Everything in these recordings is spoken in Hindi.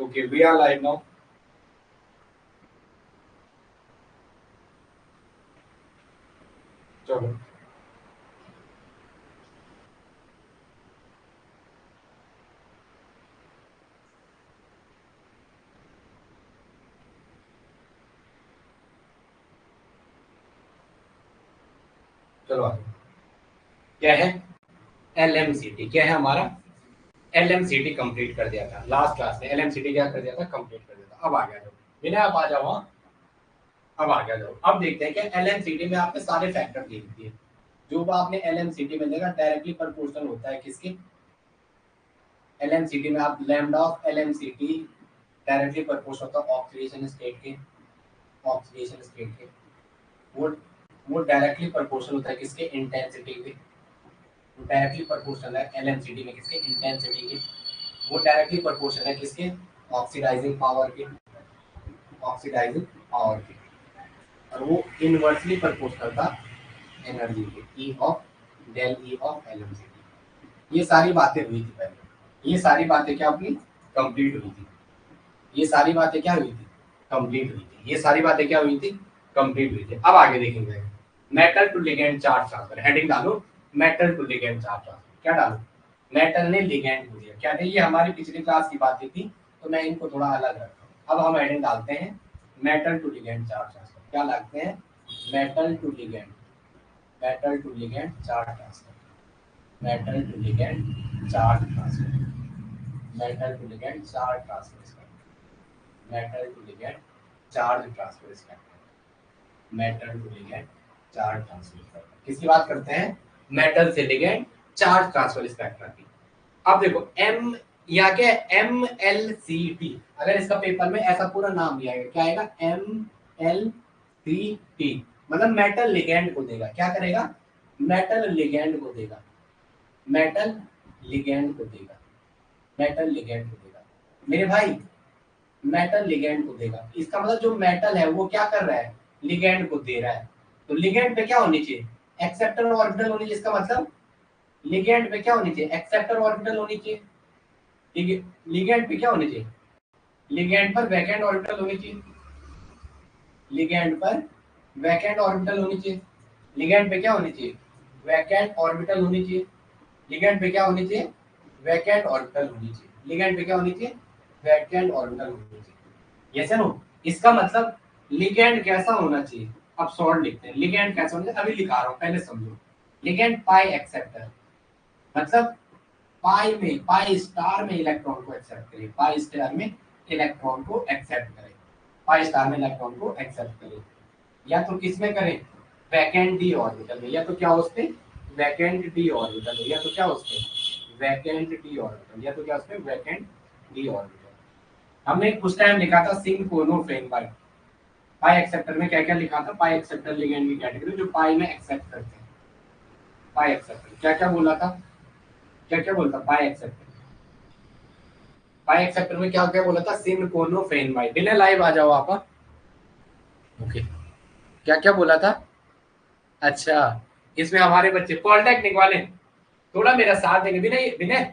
Okay, we are live now. चलो चलो आगे। क्या है LMCT? क्या है हमारा LMCT कंप्लीट कर दिया था लास्ट क्लास में। LMCT क्या कर दिया था? कंप्लीट कर दिया था। अब आ गया जाओ बिना, आप आ जाओ। हाँ, अब आ गया जाओ। अब देखते हैं कि LMCT में आपने सारे फैक्टर लिख दिए। जो आपने LMCT में देखा डायरेक्टली प्रोपोर्शनल होता है किसके? LMCT में आप lambda of LMCT directly proportional होता है ऑक्सीडेशन स्टेट के। ऑक्सीडेशन स्टेट के वो वो डायरेक्टली प्रोपोर्शनल होता है किसके? इंटेंसिटी के। वो डायरेक्टली प्रोपोर्शनल है LMCT में किसके? इंटेंसिटी के। वो डायरेक्टली प्रोपोर्शनल है किसके? ऑक्सीडाइजिंग पावर के। ऑक्सीडाइजिंग पावर के। और वो इनवर्सली प्रोपोर्शनल था एनर्जी के, E of del E of LMCT। ये सारी बातें हुई थी पहले। ये सारी बातें क्या अपनी कंप्लीट हुई थी? ये सारी बातें क्या हुई थी? कंप्लीट हुई थी। ये सारी बातें क्या हुई थी? कंप्लीट हुई थी। अब आगे देखेंगे metal to ligand charge transfer. Heading डालो metal to ligand charge transfer. क्या डालो? मेटल ने लिगेंड को दिया। क्या थे? ये हमारी पिछली क्लास की बातें थी, तो मैं इनको थोड़ा अलग रखता हूँ। अब हम हेडिंग डालते हैं metal to ligand charge transfer. क्या लगते हैं? Metal to ligand, metal to ligand charge transfer, metal to ligand charge transfer, metal to ligand charge transfer, metal to ligand charge transfer spectrum, metal to ligand charge transfer spectrum. किसकी बात करते हैं? मेटल से लिगेंड चार्ज ट्रांसफर स्पेक्ट्रम की। अब देखो एम या क्या MLCT, अगर इसका पेपर में ऐसा पूरा नाम दिया गया, क्या आएगा? MLCT मतलब मेटल लिगेंड को देगा। क्या करेगा? मेटल लिगेंड को देगा, मेटल लिगेंड को देगा, मेटल लिगेंड को देगा। मेरे भाई मेटल लिगेंड को देगा। इसका मतलब जो मेटल है वो क्या कर रहा है? लिगेंड को दे रहा है। तो लिगेंड पे क्या होनी चाहिए? एक्सेप्टर ऑर्बिटल होनी चाहिए। इसका मतलब लिगेंड पे क्या होनी चाहिए? एक्सेप्टर ऑर्बिटल होनी चाहिए। लिगेंड पे क्या होनी चाहिए? लिगेंड पर वैकेंट ऑर्बिटल होनी चाहिए। लिगेंड पर वैकेंट ऑर्बिटल होनी चाहिए। लिगेंड पे क्या होनी चाहिए? वैकेंट ऑर्बिटल होनी चाहिए। लिगेंड पे क्या होनी चाहिए? वैकेंट ऑर्बिटल होनी चाहिए। लिगेंड पे क्या होनी चाहिए? वैकेंट ऑर्बिटल होनी चाहिए। Yes no? इसका मतलब लिगेंड कैसा होना चाहिए? अब शॉर्ट लिखते हैं। लिगेंड कैसा होना चाहिए? अभी लिखा रहा हूँ, पहले समझो। लिगेंड पाई एक्सेप्टर मतलब पाई में, पाई स्टार में इलेक्ट्रॉन को एक्सेप्ट करे। पाई स्टार में इलेक्ट्रॉन को एक्सेप्ट करे। पाई स्टार में इलेक्ट्रॉन को एक्सेप्ट करे। या तो किस में करें? वैकेंट डी ऑर्बिटल में। या तो क्या उसपे? वैकेंट डी ऑर्बिटल में। या तो क्या उसपे? Vacant D orbital. या तो क्या उसपे? Vacant D orbital. हमने उस टाइम लिखा था सिंकोनोफेन बाय पाई एक्सेप्टर में। क्या क्या लिखा था? पाई एक्सेप्टर लिगेंड की कैटेगरी जो पाई में एक्सेप्ट करते हैं। पाई एक्सेप्टर क्या क्या बोला था? क्या क्या बोलता? पाई एक्सेप्टर, पाई एक्सेप्टर में क्या क्या बोला था? सिंकोनोफेन बाय। बिना लाइव आ जाओ आप। ओके, क्या क्या बोला था? अच्छा, इसमें हमारे बच्चे पॉलिटेक्निक वाले थोड़ा मेरा साथ देंगे। विनय, विनय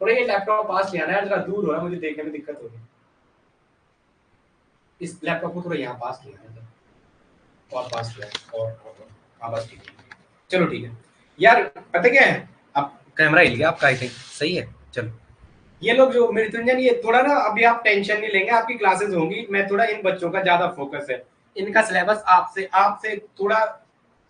थोड़ा ये लैपटॉप पास ले आना है, जरा दूर हो रहा है, मुझे देखने में दिक्कत हो रही है। इस लैपटॉप को थोड़ा यहाँ पास ले आना, और पास ले आना, और हाँ बस ठीक है। चलो ठीक है यार, पता क्या है, अब कैमरा हिल गया आपका, आई थिंक सही है। चलो ये लोग जो मृत्युंजन, ये थोड़ा ना अभी आप टेंशन नहीं लेंगे, आपकी क्लासेस होंगी। मैं थोड़ा इन बच्चों का ज्यादा फोकस है। इनका सिलेबस आपसे आपसे थोड़ा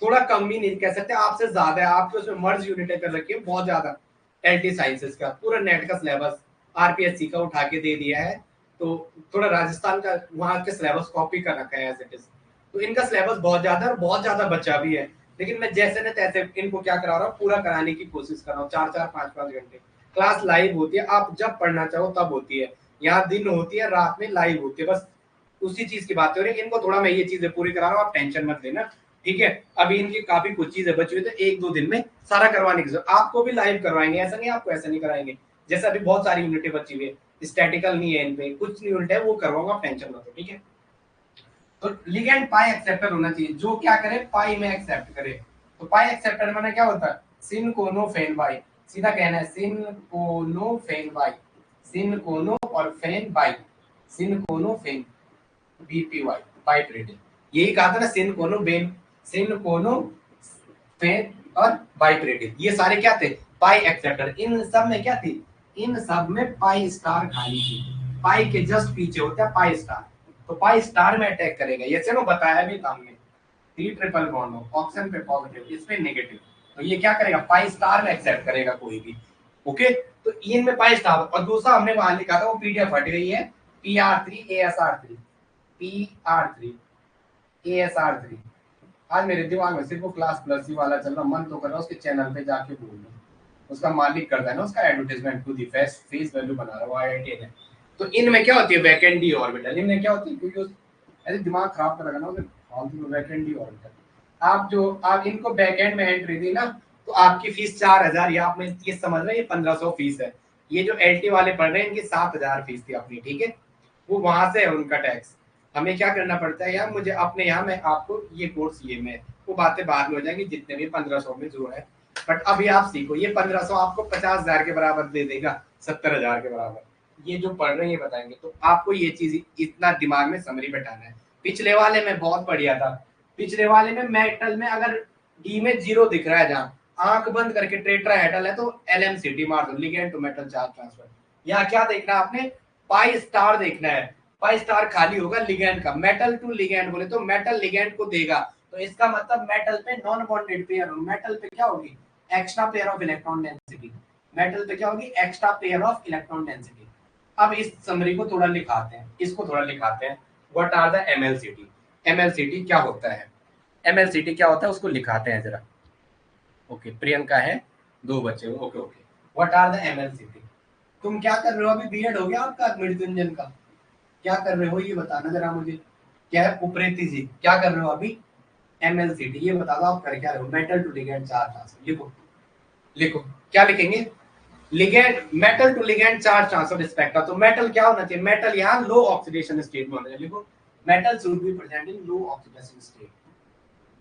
थोड़ा कम भी नहीं कह सकते, आपसे ज्यादा है। आपके उसमें मर्ज यूनिटें कर रखी है बहुत ज्यादा। एलटी साइंसेस का पूरा नेट का सिलेबस आरपीएससी का उठा के दे दिया है। तो थोड़ा राजस्थान का वहाँ के सिलेबस कॉपी कर रखा है एज इट इज। तो इनका सिलेबस बहुत ज्यादा है और बहुत ज्यादा बच्चा भी है। लेकिन मैं जैसे न तैसे इनको क्या करा रहा हूँ, पूरा कराने की कोशिश कर रहा हूँ। 4-4, 5-5 घंटे क्लास लाइव होती है। आप जब पढ़ना चाहो तब होती है। यहाँ दिन होती है, रात में लाइव होती है। बस उसी चीज की बात हो रही है। इनको थोड़ा मैं ये चीजें पूरी करा रहा हूँ, आप टेंशन मत लेना, ठीक है। अभी इनकी काफी कुछ चीजें बची हुई, तो 1-2 दिन में सारा करवाने की जरूरत। आपको भी लाइव करवाएंगे, ऐसा नहीं आपको ऐसा नहीं कराएंगे। जैसे अभी बहुत सारी यूनिटें बची हुई है, स्टैटिकल नहीं है, इनपे कुछ यूनिट है वो करवाऊंगा, आप टेंशन मत लो, ठीक है। तो लिगेंड पाई एक्सेप्टर होना चाहिए जो क्या करे? पाई में एक्सेप्ट करे। तो पाई एक्सेप्टर माने क्या होता है? सिनकोनोफेन बाई। सीधा कहना है सिनकोनोफेन बाई, सिनकोनोफेन और फेन बाई, सिनकोनो फेन बीपीवाई बाइप्रिडिल। यही कहा था ना, सिनकोनो बेन, सिनकोनो फेन और बाइप्रिडिल, ये सारे क्या थे, पाई एक्सेप्टर। इन सब में क्या थी, इन सब में पाई स्टार खाली थी। पाई के जस्ट पीछे होता है पाई स्टार, तो पाई स्टार में अटैक करेगा। ये चलो बताया भी था हमने, थ्री ट्रिपल बॉन्ड हो, ऑप्शन पे पॉजिटिव, इस पे नेगेटिव, तो ये क्या करेगा, पाई स्टार में एक्सेप्ट करेगा कोई भी। ओके, तो इन में पाई स्टार, और दूसरा हमने वहां लिखा था, वो पीडीएफ हट गई है, PR3 ASR3, PR3 ASR3। आज मेरे दिमाग में सिर्फ वो क्लास प्लस ही वाला चल रहा, मन तो कर रहा है उसके चैनल पे जाके बोल लूं। उसका मालिक करता है ना उसका एडवर्टाइजमेंट, खुद ही फेस वैल्यू बना रहा है वो IIT है। तो इनमें क्या होती है, वैकेंट डी ऑर्बिटल, इनमें क्या होती है, क्योंकि ऐसे दिमाग खराब कर रखा ना उसे, फालतू में वैकेंट डी ऑर्बिटल। आप इनको बैकएंड में एंट्री दी ना, तो आपकी फीस 4000, या आप में ये समझ रहे हैं, ये 1500 फीस है। ये जो LT वाले पढ़ रहे हैं इनकी 7000 फीस थी अपनी, ठीक है, वो वहां से है उनका टैक्स। हमें क्या करना पड़ता है यार, मुझे अपने यहाँ, मैं आपको ये कोर्स, ये में वो बातें बाद में हो जाएंगी, जितने भी 1500 में जो है, बट अभी आप सीखो, ये 1500 आपको 50,000 के बराबर दे देगा, 70,000 के बराबर। ये जो पढ़ रहे हैं ये बताएंगे, तो आपको ये चीज इतना दिमाग में समरी बैठाना है। पिछले वाले में बहुत बढ़िया था, पिछले वाले में मेटल में अगर डी में 0 दिख रहा है, जहाँ आंख बंद करके टेट्राहेड्रल है, तो LMCT मार दो, ligand to metal charge transfer. या क्या देखना है आपने, पाई स्टार देखना है, पाई स्टार खाली होगा लिगेंड का, मेटल टू लिगेंड बोले तो मेटल लिगेंड को देगा, तो इसका मतलब मेटल पे नॉन बॉन्डेड पेयर, मेटल पे क्या होगी, extra pair of electron density, metal पे क्या होगी, extra pair of electron density. अब इस समरी को थोड़ा लिखाते हैं, इसको थोड़ा लिखाते हैं, what are the MLCT, MLCT क्या होता है, MLCT क्या होता है उसको लिखाते हैं जरा। ओके, प्रियंका है, 2 बच्चे, okay okay, what are the MLCT। तुम क्या कर रहे हो, अभी बीएड हो गया आपका मृत्युंजन का, क्या कर रहे हो ये बताना जरा मुझे। क्या है उप्रेती जी, क्या कर रहे हो अभी, MLCT ये बता दो आप कर क्या रहे हो, metal to ligand charge transfer. लिखो, लिखो क्या लिखेंगे, ligand, metal to ligand charge transfer spectra. तो मेटल क्या होना चाहिए, मेटल यहाँ लो ऑक्सीडेशन स्टेट में होना चाहिए। लिखो, metal should be present in low oxidation state,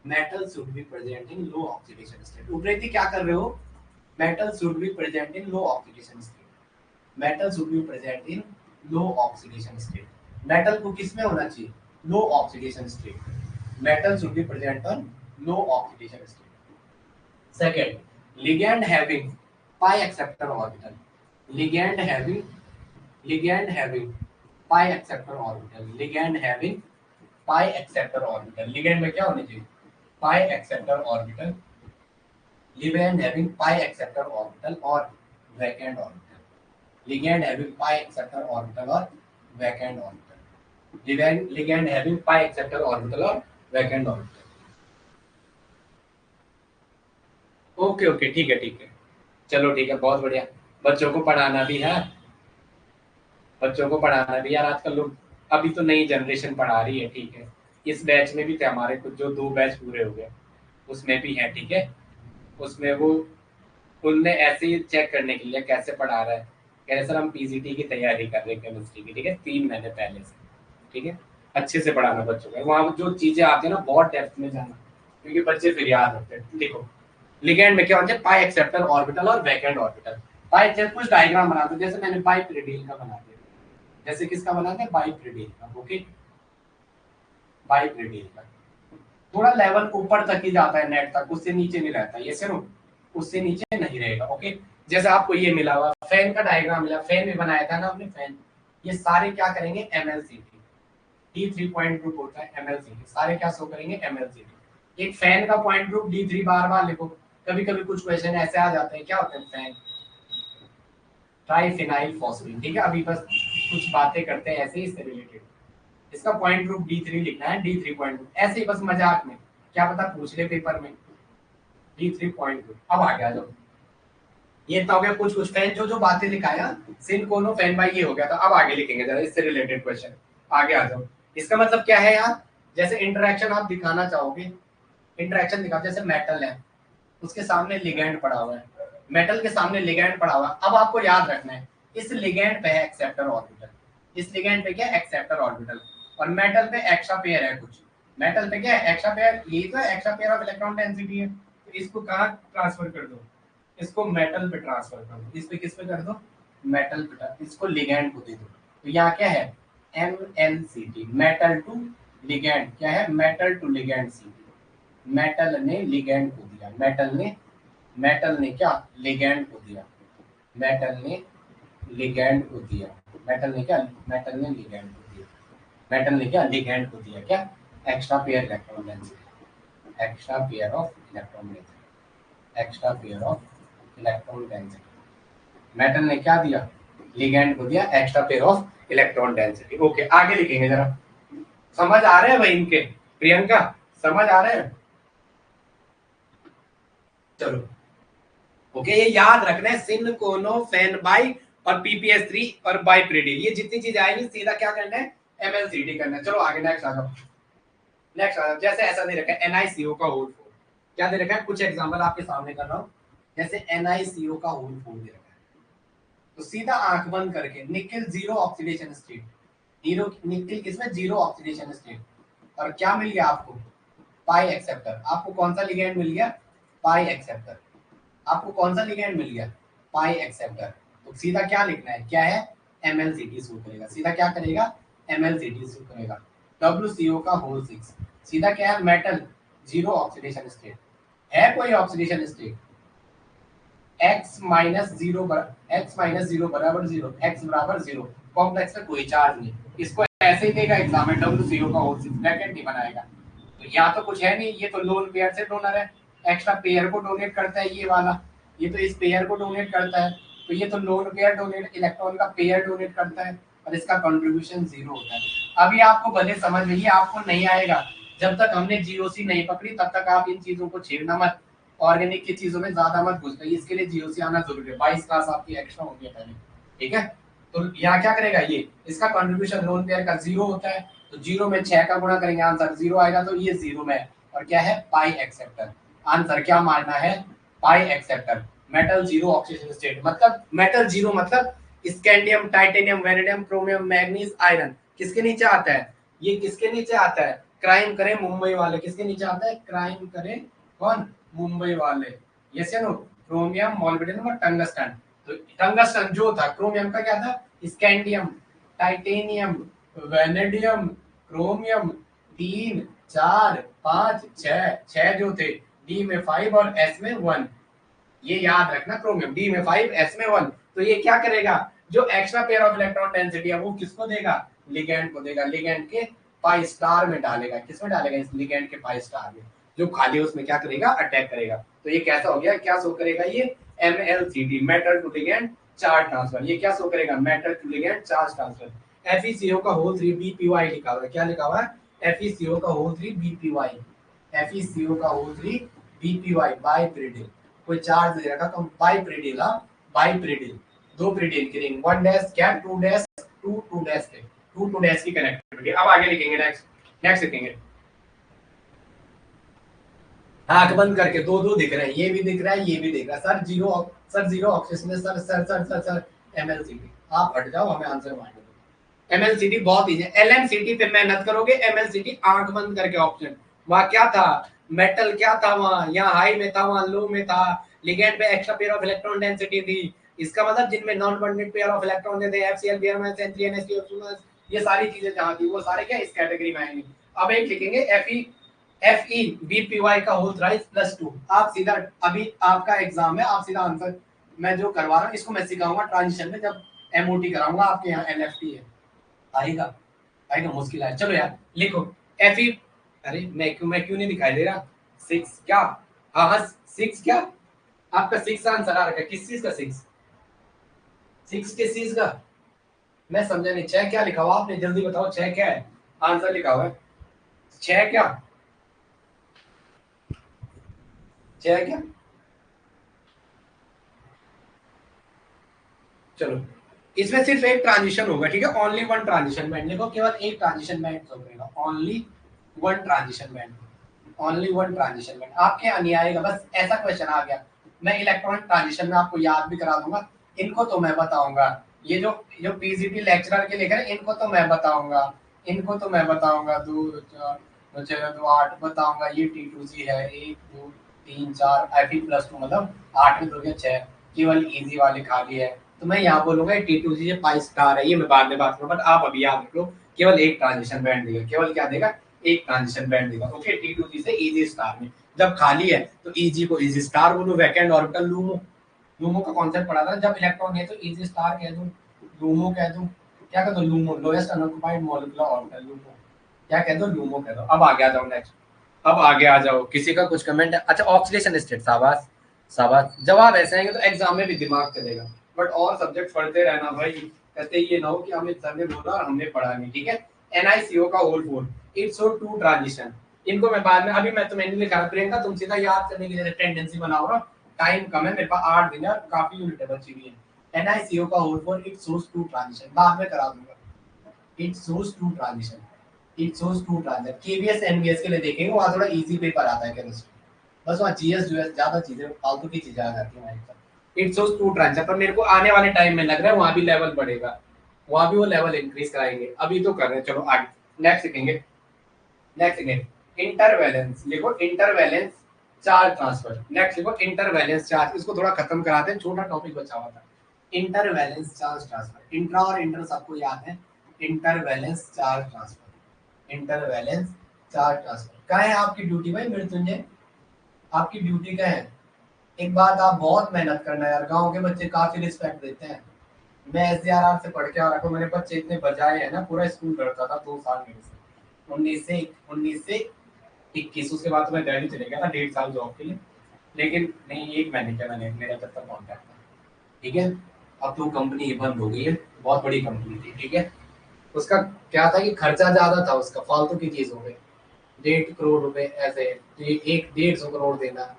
metal should be present in low oxidation state. Upreti क्या कर रहे हो, metal should be present in low oxidation state, metal should be present in low oxidation state. Metal को किस में होना चाहिए, low oxidation state, metal should be present on low oxidation state. Second, ligand having pi acceptor orbital, ligand having, ligand having pi acceptor orbital, ligand having pi acceptor orbital, ligand में क्या होने चाहिए, pi acceptor orbital, ligand having pi acceptor orbital और vacant orbital, ligand having pi acceptor orbital और vacant orbital, ligand having pi acceptor orbital और vacant orbital। ओके ओके, ठीक है ठीक है, चलो ठीक है, बहुत बढ़िया। बच्चों को पढ़ाना भी है, बच्चों को पढ़ाना भी यार, आजकल लोग, अभी तो नई जनरेशन पढ़ा रही है, ठीक है, इस बैच में भी थे हमारे कुछ, जो 2 बैच पूरे हो गए उसमें भी है, ठीक है, उसमें वो उनने ऐसे ही चेक करने के लिए कैसे पढ़ा रहा है, कह रहे सर हम PGT की तैयारी कर रहे हैं केमिस्ट्री की, ठीक है, 3 महीने पहले से, ठीक है, अच्छे से पढ़ाना बच्चों को, वहाँ जो चीजें आती है ना बहुत डेप्थ में जाना, क्योंकि बच्चे फिर याद रखते हैं। देखो, लिगेंड में क्या होता है, पाई एक्सेप्टर ऑर्बिटल और वैकेंट ऑर्बिटल। पाई कुछ डायग्राम बना दो, जैसे मैंने बाइप्रिडिल का बना दिया, जैसे किसका बना दिया, बाइप्रिडिल का। ओके, बाइप्रिडिल का थोड़ा लेवल ऊपर तक ही जाता है नेट तक, उससे नीचे नहीं रहता, ये सिर्फ उससे नीचे नहीं रहेगा। ओके, जैसे आपको ये मिला हुआ फैन का डायग्राम मिला, फैन भी बनाया था ना आपने, फैन, ये सारे क्या करेंगे, MLCT, D3 पॉइंट ग्रुप होता है MLCT, सारे क्या शो करेंगे, MLCT। एक फैन का पॉइंट ग्रुप D3 बार बार लिखो, कभी कभी कुछ क्वेश्चन ऐसे आ जाते हैं, क्या होते हैं, फैन ट्राइफिनाइल फॉस्फेट, ठीक है, अभी बस कुछ बातें करते हैं ऐसे ही इससे रिलेटेड, इसका पॉइंट ग्रुप D3 लिखना है, D3 पॉइंट ग्रुप, ऐसे ही बस मजाक में, क्या पता पूछ ले पेपर में, D3 पॉइंट ग्रुप। अब आगे आ जाओ, ये तो हो गया कुछ कुछ फैन, जो बातें लिखाया, सिन कोनो फैन बाई, ये हो गया था। अब आगे लिखेंगे जरा इससे रिलेटेड क्वेश्चन, आगे आ जाओ। इसका मतलब क्या है यार, जैसे इंटरेक्शन आप दिखाना चाहोगे, इंटरेक्शन दिखा, जैसे मेटल है उसके सामने लिगेंड पड़ा हुआ है, मेटल के सामने लिगेंड पड़ा हुआ है, अब आपको याद रखना है इस लिगेंड पे है एक्सेप्टर ऑर्बिटल, इस लिगेंड पे क्या है, एक्सेप्टर ऑर्बिटल, और मेटल पे एक्स्ट्रा पेयर है कुछ, मेटल पे क्या है, एक्स्ट्रा पेयर, यही तो है extra pair of electron density है, तो इसको कहाँ ट्रांसफर कर दो, इसको मेटल पे ट्रांसफर कर दो, इस पे किस पे कर दो, मेटल पे, इसको लिगेंड को दे दो, तो यहाँ क्या है MnCt, मेटल टू लिगेंड। क्या है? Metal to ligand Ct। Metal ने लिगेंड को दिया, मेटल ने क्या लिगेंड को दिया, मेटल ने लिगेंड को दिया, मेटल ने क्या मेटल ने लिगेंड को दिया, मेटल ने क्या लिगेंड को दिया, क्या extra pair electron density, extra pair of electron density, extra pair of electron density. Metal ने क्या दिया? लिगेंड को दिया extra pair of electron density. Okay, आगे लिखेंगे जरा। समझ आ रहे हैं भाई इनके? प्रियंका समझ आ रहे हैं? चलो ओके, ये याद रखना है, सिन कोनो फेन बाई और पीपीएस3 और बाइप्रिडिल, ये जितनी चीज आएगी सीधा क्या करना है MnCt करना है। चलो आगे नेक्स्ट आ जाओ। नेक्स्ट आ जाओ, जैसे ऐसा दे रखा है NiCO का होल 4, क्या दे रखा है? कुछ एग्जांपल आपके सामने कर रहा हूं, जैसे NiCO का होल 4 दे रखा है, तो सीधा आंख बंद करके निकल जीरो ऑक्सीडेशन स्टेट, हीरो निकल किसमें जीरो ऑक्सीडेशन स्टेट, और क्या मिल गया आपको? पाई एक्सेप्टर। आपको कौन सा लिगेंड मिल गया? पाई एक्सेप्टर। आपको कौन सा लिगेंड मिल गया? पाई एक्सेप्टर। तो सीधा क्या लिखना है? क्या है? MnCt सूट करेगा। सीधा क्या करेगा? MnCt सूट करेगा। WCO का होल 6 सीधा क्या है? Metal zero oxidation state. है कोई oxidation state? x minus zero बराबर जीरो, x बराबर जीरो, कॉम्प्लेक्स में कोई चार्ज नहीं। इसको ऐसे ही देगा एग्जाम में, WCO का होल 6 ब्रैकेट नहीं बनाएगा। तो यहाँ तो कुछ है नहीं, ये तो लोन पेयर से डोनर है, एक्स्ट्रा पेयर को डोनेट करता है ये वाला, ये तो इस पेयर को डोनेट करता है, तो ये तो लोन पेयर डोनेट इलेक्ट्रॉन का पेयर डोनेट करता है, और इसका कंट्रीब्यूशन जीरो होता है। अभी आपको भले समझ में, ये आपको नहीं आएगा जब तक हमने जीओसी नहीं पकड़ी, तब तक आप इन चीजों को छेड़ना मत, ऑर्गेनिक की चीजों में ज्यादा मत घुस गई, इसके लिए जीओसी आना जरूरी है। 22 क्लास आपकी एक्स्ट्रा होगी पहले, ठीक है? तो यहाँ क्या करेगा ये, इसका कंट्रीब्यूशन लोन पेयर का जीरो होता है, तो जीरो में 6 का गुणा करेंगे, आंसर जीरो आएगा, तो ये जीरो में है। और क्या है? पाई एक्सेप्टर। आंसर क्या मारना है? पाई acceptor. Metal zero oxidation state, मतलब मेटल जीरो मतलब scandium, titanium, vanadium, chromium, manganese, iron किसके नीचे आता है? ये किसके नीचे आता है? क्राइम करे मुंबई वाले, किसके नीचे आता है? क्राइम करे कौन? मुंबई वाले। यस या नो? क्रोमियम, मॉलिब्डेनम और टंगस्टन। तो टंगस्टन जो था, क्रोमियम का क्या था? स्कैंडियम, टाइटेनियम, वेनेडियम, क्रोमियम, 3 4 5 6 जो थे, डी में 5 और एस में 1, ये याद रखना, क्रोमियम डी में 5 एस में 1। तो ये क्या करेगा? जो extra pair of electron density है वो किसको देगा? लिगेंड को देगा, लिगेंड के पाई स्टार में डालेगा। किसमें डालेगा? इस लिगेंड के पाई स्टार में, जो खाली है उसमें क्या करेगा? अटैक करेगा। तो ये कैसा हो गया? क्या शो करेगा ये? MlCt, metal to ligand charge transfer. ये क्या शो करेगा? Metal to ligand charge transfer. FeCO का होल 3 BPY लिखा हुआ है। क्या लिखा हुआ है? FeCO का होल 3 BPY, FeCO का होल 3 BPY बाइप्रिडिल। कोई चार्ज दे रखा तो बाइप्रिडिल, बाइप्रिडिल, दो प्रिडिल की ring, 1 dash gap, 2 dash 2 dash के 2 डैश की कनेक्टिविटी। अब आगे लिखेंगे, नेक्स्ट लिखेंगे। आंख बंद करके दो दो दिख रहे हैं, ये भी दिख रहा है, ये भी दिख रहा है। Sir zero oxygen, sir MlCt। आप हट जाओ, हमें आंसर मारने दो। MlCt बहुत इजी है। LnCt पे मेहनत करोगे, MlCt आंख बंद करके ऑप्शन। वहां क्या था? मेटल क्या था वहां? यहाँ हाई में था, वहां लो में था, लिगेंड पे extra pair of electron density थी। इसका मतलब जिनमें non bonded pair of electron थे, FCl, Br- N3NH2, ये सारी चीजें जहां थी वो सारे क्या इस कैटेगरी में आएंगे। अब एक लिखेंगे Fe BPY का होल थ्राइस +2। आप सीधा, अभी आपका एग्जाम है, आप सीधा आंसर, मैं जो करवा रहा हूँ इसको मैं सिखाऊंगा ट्रांजिशन में, जब MOT कराऊंगा आपके यहाँ LFT है, आएगा आएगा, मुश्किल है। चलो यार लिखो Fe, अरे मैं क्यों नहीं दिखाई दे रहा? 6 क्या? हाँ हाँ 6 क्या? आपका 6 आंसर आ रखा है, किस चीज का 6? 6 किस चीज का? मैं समझा नहीं। 6 क्या लिखा हुआ आपने? जल्दी बताओ, 6 क्या है? आंसर लिखा हुआ है 6 क्या? 6 क्या? चलो इसमें सिर्फ एक ट्रांजिशन होगा, ठीक है? ओनली वन ट्रांजिशन बैंड लिखो, केवल एक ट्रांजिशन बैंड शो करेगा, only one transition band, only one transition band. आपके यहाँ नहीं आएगा, बस ऐसा क्वेश्चन आ गया। मैं इलेक्ट्रॉनिक ट्रांजिशन में आपको याद भी करा दूंगा, इनको तो मैं बताऊंगा। ये जो जो पीजीटी लेक्चरर के लिखे हैं इनको तो मैं बताऊंगा, इनको तो मैं बताऊंगा। 2 4 2 6 2 8 बताऊंगा। ये T2C है, 1 2 3 4 Fe+2 मतलब 8 में 2 के 6, केवल इजी वाले खाली है। तो मैं यहाँ बोलूंगा T2G पाई स्टार है, ये मैं बाद में बात करूंगा, बट आप अभी याद रखो केवल एक ट्रांजिशन बैंड देगा, केवल क्या देगा, एक ट्रांजिशन बैंड देगा। ओके, T2G से इजी स्टार में जब खाली है तो इजी को इजी स्टार बोलो, वैकेंट ऑर्बिटल लूमो, लूमो का कॉन्सेप्ट पढ़ा था, जब इलेक्ट्रॉन है तो इजी स्टार कह दूं, लूमो कह दूं, क्या कह दो, LUMO, lowest unoccupied molecular orbital LUMO, क्या कह दो, लूमो कह दो। अब आगे आ जाओ नेक्स्ट, अब आगे आ जाओ, किसी का कुछ कमेंट है? अच्छा, ऑक्सीडेशन स्टेट, शाबाश शाबाश, जवाब ऐसे आएंगे तो एग्जाम में भी दिमाग चलेगा, बट और सब्जेक्ट पढ़ते रहना भाई, कहते ये ना हो कि हमें सर ने बोला और हमने पढ़ा नहीं, ठीक है। NiCO का whole 4, it's so two transition, इनको मैं बाद में, अभी मैं तुम्हें नहीं लिखा, प्रियंका तुम सीधा याद करने की जैसे टेंडेंसी बनाओ ना, टाइम कम है मेरे पास, 8 दिन है और काफी यूनिट बची हुई है। NiCO का whole 4, it shows two transition, बाद में करा दूंगा, it shows two transition, it shows two transition. KVS NVS के लिए देखेंगे, वहां थोड़ा इजी पेपर आता है केमिस्ट्री, बस वहाँ जीएस यूएस ज्यादा चीजें फालतू की चीजें आ जाती हैं। इट शोस टू ट्रांजिशन, पर मेरे को आने वाले टाइम में लग रहा है वहां भी लेवल बढ़ेगा, वहां भी वो लेवल इंक्रीज कराएंगे, अभी तो कर रहे हैं। चलो आगे नेक्स्ट सीखेंगे, नेक्स्ट सीखेंगे इंटरवैलेंस, लिखो इंटरवैलेंस चार्ज ट्रांसफर, नेक्स्ट लिखो इंटरवैलेंस चार्ज, इसको थोड़ा खत्म कराते हैं, छोटा टॉपिक बचा हुआ था। इंटरवैलेंस चार्ज ट्रांसफर, इंट्रा और इंटर सबको याद है, intervalence charge transfer, intervalence charge transfer. क्या है आपकी ड्यूटी भाई मृत्युंजय, आपकी ड्यूटी क्या है? एक बात आप बहुत मेहनत करना यार, गांव के बच्चे काफी रिस्पेक्ट देते हैं, मैं SDRR से पढ़ के आ रखा हूँ, मेरे बच्चे इतने बजाए हैं ना, पूरा स्कूल करता था 2 साल मेरे से, 19 से 21, उसके बाद तो मैं दिल्ली चले गया था 1.5 साल जॉब के लिए, लेकिन नहीं एक महीने क्या, मैंने मेरा जब तक कॉन्टैक्ट था, ठीक है। अब तो कंपनी बंद हो गई है, बहुत बड़ी कंपनी थी, ठीक है। उसका क्या था कि खर्चा ज्यादा था उसका, फालतू की चीज हो गई, 1.5 करोड़ रुपए ऐसे, एक 150 करोड़ देना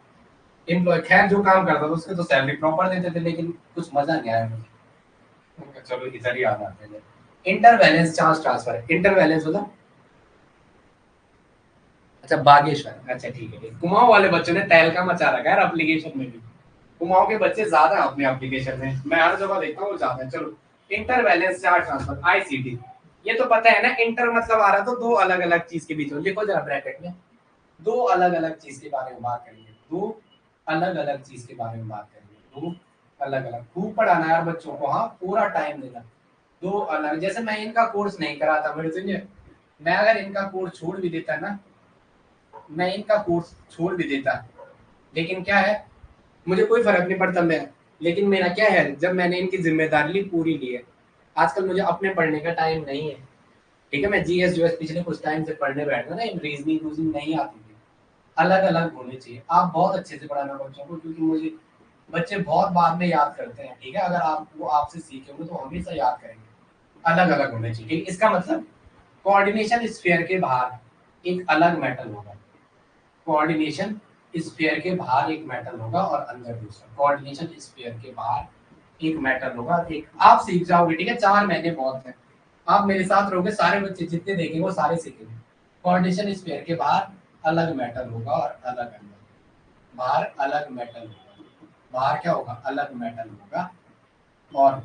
एम्प्लॉय, खैर जो काम करता था उसके तो सैलरी प्रॉपर देते थे, लेकिन कुछ मजा नहीं आया मुझे। चलो इधर ही आ जाते हैं, इंटरवैलेंस चार्ज ट्रांसफर, इंटरवैलेंस मतलब, अच्छा बागेश्वर, अच्छा ठीक है, कुमाऊं वाले बच्चों ने तहलका मचा रखा है एप्लीकेशन में भी, कुमाऊं के बच्चे ज्यादा है अपने एप्लीकेशन में, मैं हर जगह देखता हूँ ज्यादा है। चलो इंटरवैलेंस चार्ज ट्रांसफर, ICT, ये तो पता है ना, इंटर मतलब आ रहा तो दो अलग अलग चीज के बीच में, लिखो जरा ब्रैकेट में, दो अलग अलग चीज के बारे में बात करेंगे, दो अलग अलग चीज के बारे में बात करेंगे, दो अलग अलग, खूब पढ़ाना यार बच्चों को, हाँ पूरा टाइम देना, दो अलग, जैसे मैं इनका कोर्स नहीं कराता मेरे से, मैं अगर इनका कोर्स छोड़ भी देता ना, मैं इनका कोर्स छोड़ भी देता, लेकिन क्या है, मुझे कोई फर्क नहीं पड़ता, मैं, लेकिन मेरा क्या है, जब मैंने इनकी जिम्मेदारी ली पूरी ली है, आजकल मुझे अपने पढ़ने का टाइम नहीं है, ठीक है। मैं GS यूएस पिछले कुछ टाइम से पढ़ने बैठा ना, रीजनिंग रूजनिंग नहीं आती थी, अलग अलग होने चाहिए, आप बहुत अच्छे से पढ़ाना बच्चों को, क्योंकि मुझे बच्चे बहुत बाद में याद करते हैं, ठीक है, अगर आप वो आपसे सीखे होंगे तो हमेशा याद करेंगे, अलग अलग होने चाहिए, ठीक है? इसका मतलब कोऑर्डिनेशन स्फीयर के बाहर एक अलग मेटल होगा, कोऑर्डिनेशन स्फीयर के बाहर एक मेटल होगा और अंदर दूसरा, कोऑर्डिनेशन स्फीयर के बाहर एक मेटल होगा, एक आप सीख जाओगे, ठीक है, 4 महीने बहुत है, आप मेरे साथ रहोगे, सारे बच्चे जितने देखेंगे वो सारे सीखेंगे। कोऑर्डिनेशन स्फीयर के बाहर अलग मेटल होगा और अलग अंदर, बाहर अलग मेटल होगा, बाहर क्या होगा, अलग मेटल होगा, और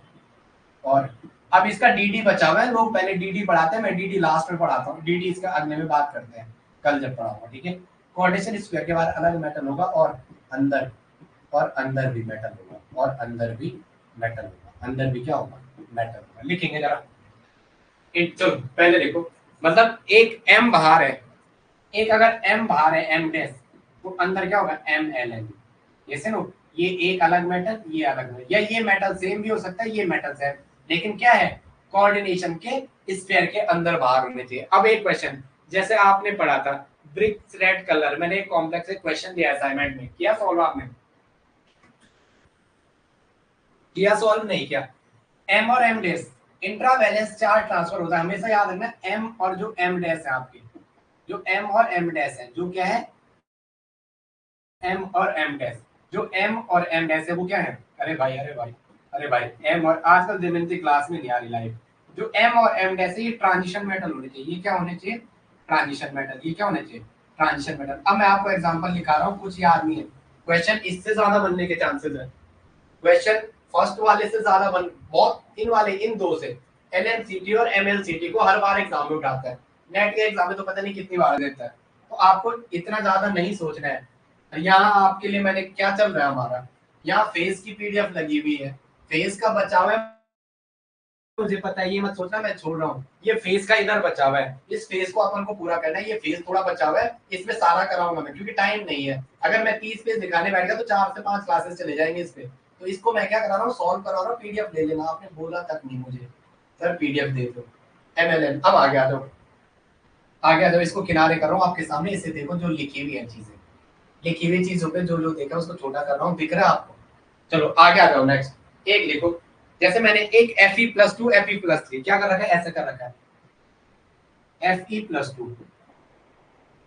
और अब इसका DD बचा हुआ है, लोग पहले DD पढ़ाते हैं, मैं DD लास्ट में पढ़ाता हूँ, DD इसका अगले में बात करते हैं, कल जब पढ़ाऊंगा, ठीक है। कोऑर्डिनेशन स्क्वायर के बाद अलग मेटल होगा अंदर और अंदर भी मेटल होगा, और अंदर भी मेटल होगा, अंदर भी क्या होगा, मेटल होगा, लिखेंगे जरा, चलो पहले देखो, मतलब एक M बाहर है, एक अगर M बाहर है, M डैश, तो अंदर क्या होगा, MLN, ये से नो, ये एक अलग मेटल, ये अलग मेटल, या ये मेटल सेम भी हो सकता है, ये मेटल सेम, लेकिन क्या है, कोऑर्डिनेशन के स्फीयर के अंदर बाहर होने चाहिए। अब एक क्वेश्चन, जैसे आपने पढ़ा था ब्रिक्स रेड कलर, मैंने एक कॉम्प्लेक्स क्वेश्चन दिया असाइनमेंट में, किया सॉल्व आपने, किया सॉल्व नहीं किया, M और M डैश इंट्रावैलेंस चार्ज ट्रांसफर होता है, हमेशा याद रखना, M और जो M डैश है आपके, जो M और M डैश है, जो क्या है, M और M डैश, जो M और M डैश है वो क्या है, अरे भाई अरे भाई अरे भाई, M और, आजकल जिमिंटी क्लास में नहीं आ रही लाइव, जो M और M डैश है ये ट्रांजिशन मेटल होने चाहिए, ये क्या होने चाहिए, ट्रांजिशन मेटल, ये क्या होने चाहिए, ट्रांजिशन मेटल। अब मैं आपको एग्जांपल दिखा रहा हूँ, कुछ याद नहीं है, क्वेश्चन इससे ज्यादा बनने के चांसेस है, क्वेश्चन फर्स्ट वाले से ज्यादा बन, बहुत इन वाले, इन दो से, LNCT और MLCT को हर बार एग्जाम में उठाता है, नेट के एग्जाम में तो पता नहीं कितनी बार देता है, तो आपको इतना ज्यादा नहीं सोचना है। यहाँ आपके लिए मैंने क्या चल रहा है हमारा, यहाँ फेस की PDF लगी हुई है, फेस का बचा हुआ है मुझे पता है, ये मत सोचना मैं छोड़ रहा हूँ। ये फेस का इधर बचा हुआ है, इस फेस को अपन को पूरा करना है। ये फेस थोड़ा बचा हुआ है, इसमें सारा कराऊंगा मैं क्योंकि टाइम नहीं है। अगर मैं 30 पेज दिखाने बैठ गया तो 4 से 5 क्लासेस चले जाएंगे इस पे। तो इसको मैं क्या करा रहा हूँ, सॉल्व करा रहा हूँ। पीडीएफ ले लेना, आपने बोला तक नहीं मुझे सर पीडीएफ दे दो। एमएलएन अब आ गया, तो आ गया। तो इसको किनारे कर रहा हूँ आपके सामने, इसे देखो जो लिखी हुई है चीजें, लिखी हुई चीजों पे जो जो देखा उसको छोटा कर रहा हूँ, दिख रहा है आपको। चलो आगे आ जाओ, नेक्स्ट एक लिखो। जैसे मैंने एक Fe+2 Fe+3 क्या कर रखा है, ऐसे कर रखा है Fe+2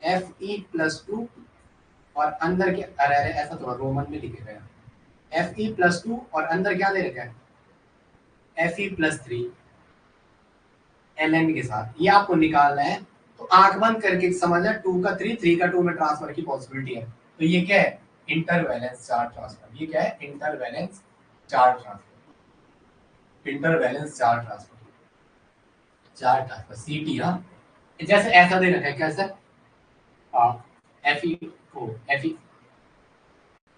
Fe+2 और अंदर के अरे अरे ऐसा थोड़ा रोमन में लिखे गया Fe+2 और अंदर क्या दे रखा है Fe+3 Ln के साथ, ये आपको निकालना है। तो आंख बंद करके समझना 2 का 3 3 का 2 में ट्रांसफर की पॉसिबिलिटी है। तो ये क्या है, इंटरवैलेंस चार्ज ट्रांसफर। ये क्या है, intervalence charge transfer, intervalence charge transfer, charge transfer CT. हाँ जैसे ऐसा दे रखा है, कैसे FeO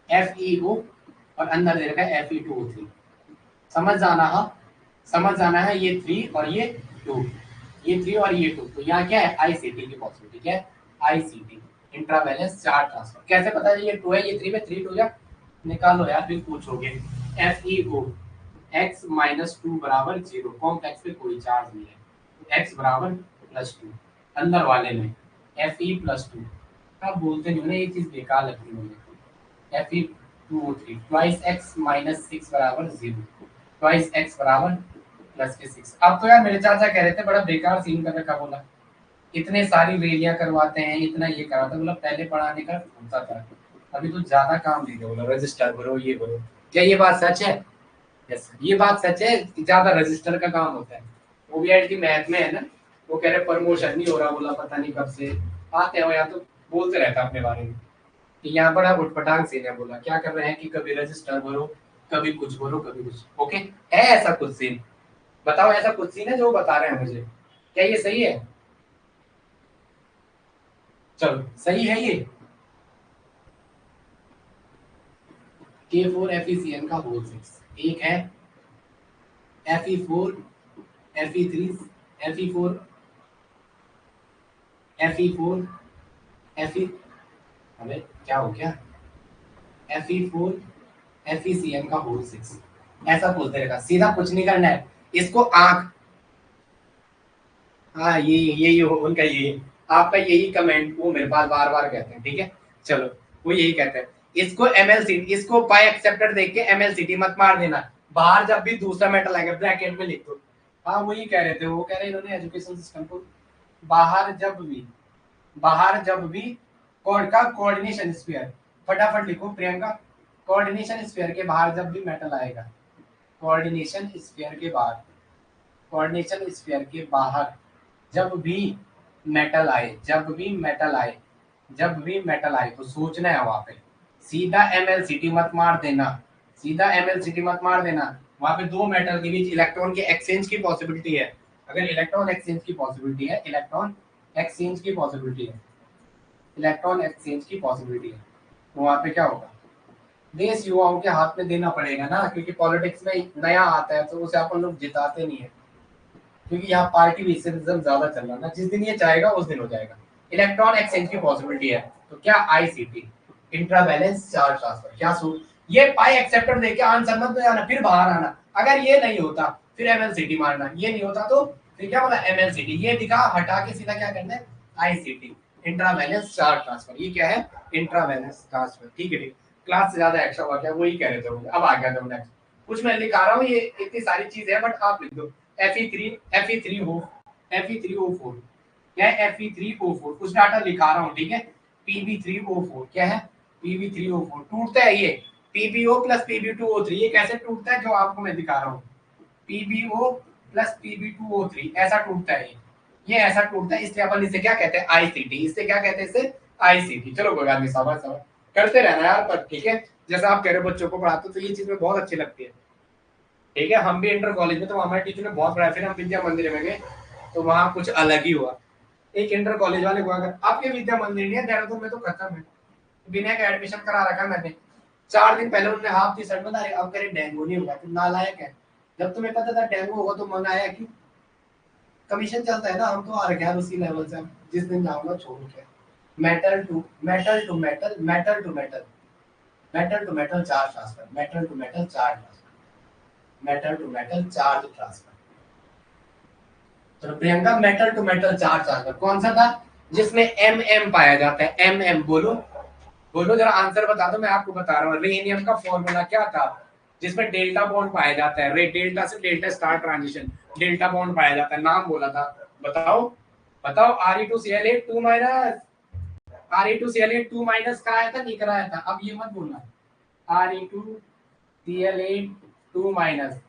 FeO और अंदर दे रखा है Fe2O3। समझ जाना, हाँ समझ जाना है। ये 3 और ये 2, ये 3 और ये 2। तो यहाँ क्या है, ICT की पॉसिबिलिटी। क्या है, ICT इंट्रावैलेंस चार्ज ट्रांसफर। कैसे पता है, ये 2 है ये 3 में 3 2 या निकालो यार, फिर पूछोगे। FeO x-2 बराबर 0, कॉम्प्लेक्स पे कोई चार्ज नहीं है, x बराबर +2 अंदर वाले में Fe+2। आप बोलते नहीं हो ना, ये चीज बेकार लगती है मुझे। Fe2O3 ट्वाइस x -6 बराबर 0, ट्वाइस x बराबर +6। अब तो यार मेरे चाचा कह रहे थे बड़ा बेकार सीन कर रखा, बोला इतने सारी रेलियां करवाते हैं, इतना ये करवाते हैं। बोला पहले पढ़ाने का होता था, अभी तो ज्यादा काम दे दो, बोला रजिस्टर भरो ये भरो। क्या ये बात सच है? यस ये बात सच है, ज्यादा रजिस्टर का काम होता है। वो भी की मैथ में है ना, वो कह रहे प्रमोशन नहीं हो रहा, बोला पता नहीं कब से आते हो, या तो बोलते रहता अपने बारे में कि यहाँ बड़ा उठपटांग सीन है। बोला क्या कर रहे हैं कि कभी रजिस्टर भरो, कभी कुछ भरो, कभी कुछ। ओके है ऐसा कुछ सीन, बताओ ऐसा कुछ सीन है जो बता रहे हैं मुझे, क्या ये सही है? चलो सही है ये। K4FeCN का होल 6 एक है, Fe4 Fe3 Fe4 Fe4 Fe, अबे क्या हो गया, Fe4 FeCN का होल 6। ऐसा बोलते रहेगा, सीधा कुछ नहीं करना है इसको। आंख, हाँ यही उनका यही, आपका यही कमेंट वो मेरे पास बार बार कहते हैं। ठीक है चलो, वो यही कहते हैं इसको MLCT, इसको पाई एक्सेप्टर देख के MLCT मत मार देना। बाहर जब भी दूसरा मेटल आएगा ब्रैकेट में लिख दो। हाँ वही कह रहे थे, वो कह रहे इन्होंने एजुकेशन सिस्टम को बाहर जब भी कोड का कोऑर्डिनेशन स्फीयर, फटाफट लिखो प्रियंका। कोऑर्डिनेशन स्फीयर के बाहर जब भी मेटल आएगा, कोऑर्डिनेशन स्फीयर के बाहर, कोऑर्डिनेशन स्फीयर के बाहर जब भी मेटल आए, जब भी मेटल आए तो सोचना है वहां पे सीधा MLCT मत मार देना, सीधा MLCT मत मार देना। वहां पे दो मेटल के बीच इलेक्ट्रॉन के एक्सचेंज की पॉसिबिलिटी है। अगर इलेक्ट्रॉन एक्सचेंज की पॉसिबिलिटी है, इलेक्ट्रॉन एक्सचेंज की पॉसिबिलिटी है, इलेक्ट्रॉन एक्सचेंज की पॉसिबिलिटी है, तो वहां पे क्या होगा, देश युवाओं के हाथ में देना पड़ेगा ना, क्योंकि पॉलिटिक्स में नया आता है तो उसे अपन लोग जिताते नहीं है, क्योंकि यहाँ पार्टी विशेषिज्म ज्यादा चल रहा है ना। जिस दिन ये चाहेगा उस दिन हो जाएगा। इलेक्ट्रॉन एक्सचेंज की पॉसिबिलिटी है, तो क्या ICT इंट्रावैलेंस चार्ज ट्रांसफर। क्या सूट, ये पाई एक्सेप्टर देके आंसर मत दे जाना फिर बाहर आना। अगर ये नहीं होता फिर MLCT मारना, ये नहीं होता तो फिर क्या बोला MLCT, ये दिखा हटा के सीधा क्या करना है ICT इंट्रावैलेंस चार्ज ट्रांसफर। ये क्या है, इंट्रावैलेंस ट्रांसफर। ठीक है ठीक, क्लास से ज्यादा एक्स्ट्रा हुआ क्या, वही कह रहे थे। अब आ गया था नेक्स्ट, कुछ मैं लिखा रहा हूँ, ये इतनी सारी चीजें है बट आप लिख दो। Fe3O4 क्या है, Fe3O4 कुछ डाटा लिखा रहा हूँ। ठीक है Pb3O4 क्या है, Pb3O4 टूटता है ये PbO + Pb2O3। ये कैसे टूटता है जो आपको मैं दिखा रहा हूँ, PbO + Pb2O3 ऐसा टूटता है ये ऐसा टूटता है। इसलिए अपन इसे क्या कहते हैं ICT, इससे क्या कहते हैं इसे ICT। चलो कोई बात नहीं, सबर सबर करते रहना यार। पर ठीक है जैसा आप कह रहे हो बच्चों को पढ़ाते हो तो ये चीज में बहुत अच्छी लगती है। ठीक है हम भी इंटर कॉलेज में, तो हमारे टीचर ने बहुत पढ़ाया, फिर हम विद्या मंदिर में गए तो वहाँ कुछ अलग ही हुआ। एक इंटर कॉलेज वाले को अगर आपके विद्या मंदिर नहीं है देहरादून में तो खत्म है, बिना का एडमिशन करा रखा मैंने। 4 दिन पहले उन्होंने हाफ टी शर्ट बना रही, अब करे डेंगू नहीं होगा, तुम नालायक है। जब तुम्हें पता था डेंगू होगा तो मंगाया क्यों? कमीशन चलता है ना, हम तो आ रखे हैं उसी लेवल से, जिस दिन जाऊंगा छोड़ के। Metal to metal to metal, metal to metal, metal to metal charge transfer, metal to metal charge transfer, metal to metal charge transfer. तो Priyanka metal to metal charge transfer कौन सा था जिसमें एम एम पाया जाता है? एम एम बोलो, बोलो जरा आंसर बता दो, मैं आपको बता रहा हूँ। रेनियम का फॉर्मूला क्या था जिसमें डेल्टा बॉन्ड पाया जाता है? रे डेल्टा से delta star transition, delta bond पाया जाता है, नाम बोला था, बताओ बताओ। Re2Cl8 2 माइनस, Re2Cl8 2 माइनस कराया था नहीं कराया था? अब ये मत बोलना। Re2Cl8 2 minus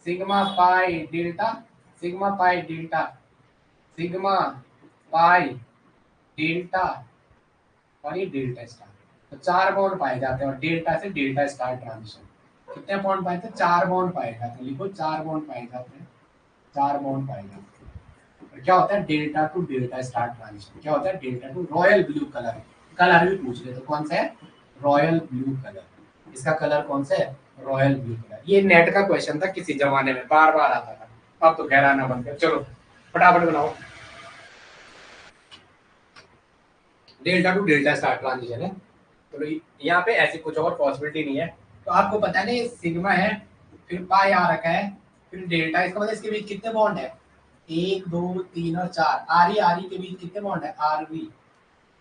sigma pi delta, sigma pi delta, sigma pi delta और ये डेल्टा स्टार। तो 4 बॉन्ड पाए जाते हैं और डेल्टा से डेल्टा स्टार ट्रांजिशन। कितने बॉन्ड पाए थे? 4 बॉन्ड पाए जाते हैं, लिखो 4 बॉन्ड पाए जाते हैं, 4 बॉन्ड पाए जाते हैं। और क्या होता है delta two delta star transition? क्या होता है delta two? Royal blue colour, colour भी पूछ रहे तो कौन सा है? Royal blue colour. इसका कलर कौन सा है? Royal blue colour. ये नेट का क्वेश्चन था किसी जमाने में, बार बार आता था, अब तो खैर आना बंद कर। चलो फटाफट बनाओ। Delta two delta star transition है, तो यहाँ पे ऐसी कुछ और पॉसिबिलिटी नहीं है। तो आपको पता है ना ये सिग्मा है, फिर पाई आ रखा है, फिर डेल्टा, इसका मतलब इसके बीच कितने बॉन्ड है? 1 2 3 और 4। आर ई के बीच कितने बॉन्ड है? आरवी,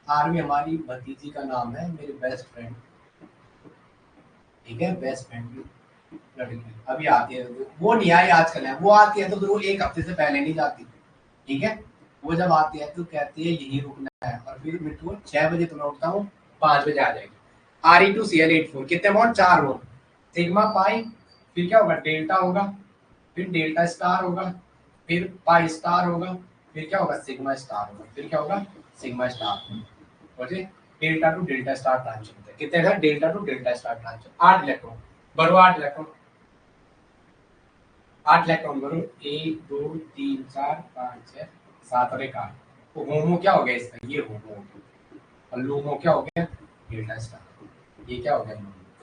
आरवी हमारी भतीजी का नाम है, मेरी बेस्ट फ्रेंड, ठीक है, बेस्ट फ्रेंड लड़की अभी आती है, वो नहीं आई आजकल है, वो आती है तो फिर वो 1 हफ्ते से पहले नहीं जाती, ठीक है। वो जब आती है तो कहती है यही रुकना है, और फिर मिट्टू 6 बजे तो मैं उठता हूँ, 5 बजे आ जाएगी। Re2Cl8 4 कितने बॉन्ड? 4 बॉन्ड। सिग्मा पाई, फिर क्या होगा? डेल्टा होगा, फिर डेल्टा स्टार होगा, फिर पाई स्टार होगा, फिर क्या होगा? सिग्मा स्टार होगा, फिर क्या होगा? Sigma star. Okay, delta two delta star transition होता है। कितने का? Delta two delta star transition 8 electron भरो, 8 इलेक्ट्रॉन, 8 इलेक्ट्रॉन भरो, 1 2 3 4 5 6 7 और 1 8। तो होमो क्या हो गया इसका? ये होमो हो गया, और लूमो क्या हो गया? Delta star. ये क्या हो गया?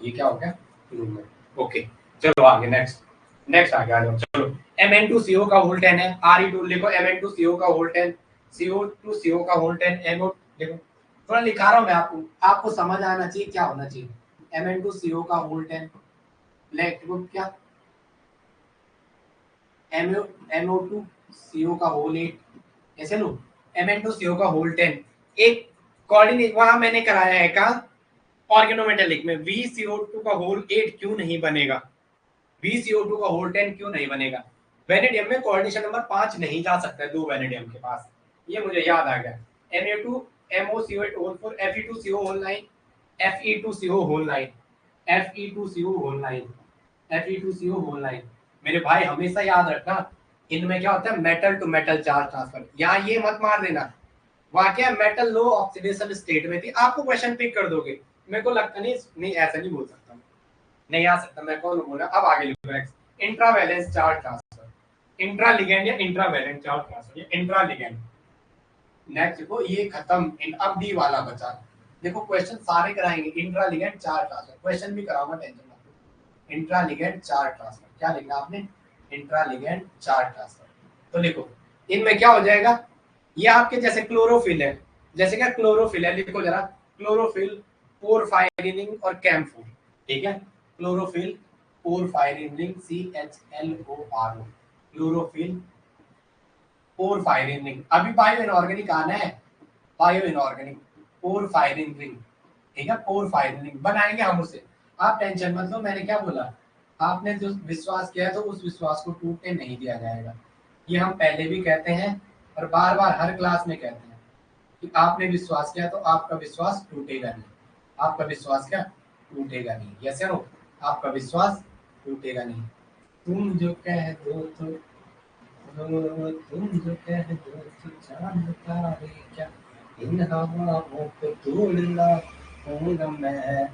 ये क्या हो गया? लूमो। ओके चलो आगे, नेक्स्ट, नेक्स्ट आगे आ जाओ। चलो Mn2CO का होल 10 है, Re2 लिखो, Mn2CO का होल 10, CO2CO का होल 10, MO देखो थोड़ा लिखा रहा हूं मैं आपको, आपको समझ आना चाहिए क्या होना चाहिए। Mn2CO का होल 10, ब्लैक ग्रुप क्या? MO2CO का होल 8, ऐसे लो, Mn2CO का होल 10, एक कोऑर्डिनेट वहां मैंने कराया है का ऑर्गेनोमेटेलिक में, VCO2 का होल 8 क्यों नहीं बनेगा? VCO2 का होल 10 क्यों नहीं बनेगा? वेनेडियम में कोऑर्डिनेशन नंबर 5 नहीं जा सकता है 2 वेनेडियम के पास, ये मुझे याद आ गया। Na2 MoCO8 whole 4, Fe2CO whole 9, Fe2CO whole 9, Fe2CO whole 9, Fe2CO whole 9। मेरे भाई हमेशा याद रखना, इनमें क्या होता है? Metal to metal charge transfer. यहाँ ये मत मार देना, वाकया मेटल लो ऑक्सीडेशन स्टेट में थी, आपको क्वेश्चन पिक कर दोगे। मेरे को लगता नहीं ऐसा नहीं बोल सकता, नहीं आ सकता, मैं कौन बोल रहा। अब आगे लिखो next, intravalence charge transfer, intra ligand या इंट्रावैलेंट चार्ज ट्रांसफर, ये इंट्रा लिगेंड। नेक्स्ट देखो ये खत्म, अब डी वाला बचा। देखो क्वेश्चन सारे कराएंगे, intra ligand charge transfer, question भी कराऊंगा, टेंशन मत लो। इंट्रा लिगेंड चार्ज ट्रांसफर, क्या लिखना आपने? Intra ligand charge transfer. तो लिखो इनमें क्या हो जाएगा, ये आपके जैसे क्लोरोफिल है, जैसे क्या क्लोरोफिल है, लिखो जरा, क्लोरोफिल, पोरफायरिन और कैम्फोर, ठीक है, chlorophyll, porphyrin ring, CHLORO, chlorophyll, porphyrin ring. अभी बायो इनऑर्गेनिक आना है, बायो इनऑर्गेनिक, पोरफायरिन रिंग, ठीक है, पोरफायरिन रिंग बनाएंगे हम उसे, आप टेंशन मत लो। मैंने क्या बोला, आपने जो विश्वास किया है तो उस विश्वास को टूटने नहीं दिया जाएगा। ये हम पहले भी कहते हैं और बार बार हर क्लास में कहते हैं कि आपने विश्वास किया तो आपका विश्वास टूटेगा नहीं, आपका विश्वास क्या टूटेगा नहीं, यस नो, आपका विश्वास टूटेगा नहीं। तुम जो कह दो तो तुम जो कह दो तो चांद तारे क्या, इन हवाओं को तोड़ना हूँ मैं,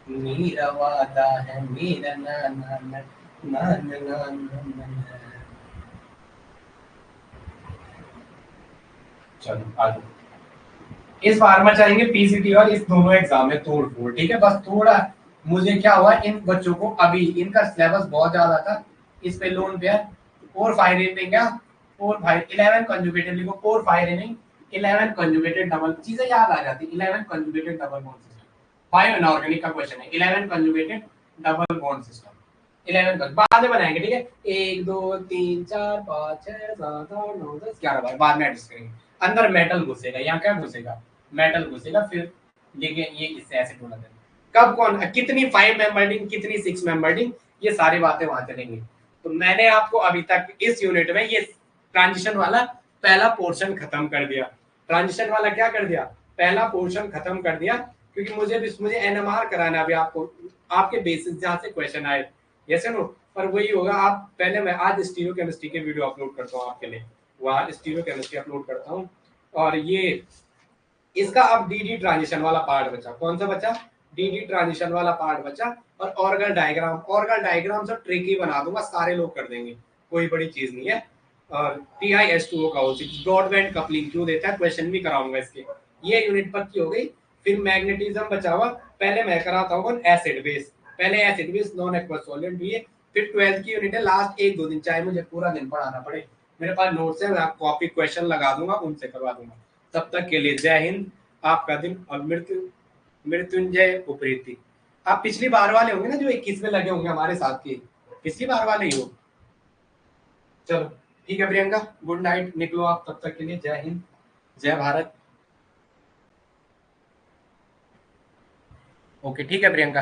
मेरा वादा है मेरा नाना नाना। चलो आगे, इस बार में चाहेंगे पीसीटी और इस दोनों एग्जाम में तोड़ फोड़, ठीक है, बस थोड़ा मुझे क्या हुआ, इन बच्चों को अभी इनका सिलेबस बहुत ज्यादा था, इस पे लोन पेयर 4 5 इनिंग क्या 4 5 11 कंजुगेटेड लिखो, 4 5 इनिंग 11 कंजुगेटेड डबल, चीजें याद आ जाती, 11 conjugated double bond system. Bio inorganic का क्वेश्चन है, 11 कंजुगेटेड डबल बॉन्ड सिस्टम, 11 का बाद में बनाएंगे, ठीक है, 1 2 3 4 5 6 7 8 9 10 11 बाद में एडजस्ट करेंगे। अंदर मेटल घुसेगा, यहाँ क्या घुसेगा, मेटल घुसेगा, फिर देखिए ये इससे ऐसे टूना देगा, कब कौन कितनी 5 मेंबर्डिंग कितनी 6 मेंबर्डिंग, ये सारी बातें वहां चलेंगी। तो मैंने आपको अभी तक इस यूनिट में ये ट्रांजिशन वाला पहला पोर्शन खत्म कर दिया, ट्रांजिशन वाला क्या कर दिया, पहला पोर्शन खत्म कर दिया, क्योंकि मुझे एनएमआर कराना है अभी आपको, आपके बेसिस जहां से क्वेश्चन आए, यस नो, पर वही होगा। आप पहले मैं आज स्टीरियो केमिस्ट्री के वीडियो अपलोड करता हूँ आपके लिए, वहाँ स्टीरियो केमिस्ट्री अपलोड करता हूँ, और ये इसका अब डी डी ट्रांजिशन वाला पार्ट बचा, कौन सा बचा, डी डी ट्रांजिशन वाला पार्ट बचा, और ऑर्गन डायग्राम, ऑर्गन डायग्राम सब ट्रिकी बना दूंगा, सारे लोग कर देंगे, कोई बड़ी चीज नहीं है। और TiS2O का ब्रॉडबैंड कपलिंग क्यों देता है, क्वेश्चन भी कराऊंगा इसके, ये यूनिट पक्की हो गई। फिर मैग्नेटिज्म बचा हुआ, पहले मैं कराता हूँ एसिड बेस, पहले acid base non aqueous solvent ये, फिर 12th की यूनिट है, लास्ट 1 2 दिन, चाहे मुझे पूरा दिन पढ़ाना पड़े, मेरे पास नोट्स है, मैं कॉपी क्वेश्चन लगा दूंगा, उनसे करवा दूंगा। तब तक के लिए जय हिंद, आपका दिन, और मृत्युंजय उप्रेती। आप पिछली बार वाले होंगे ना, जो 21 में लगे होंगे हमारे साथ के, पिछली बार वाले ही हो। चलो ठीक है प्रियंका, गुड नाइट, निकलो आप तब तक के लिए, जय हिंद, जय भारत। ओके ठीक है प्रियंका।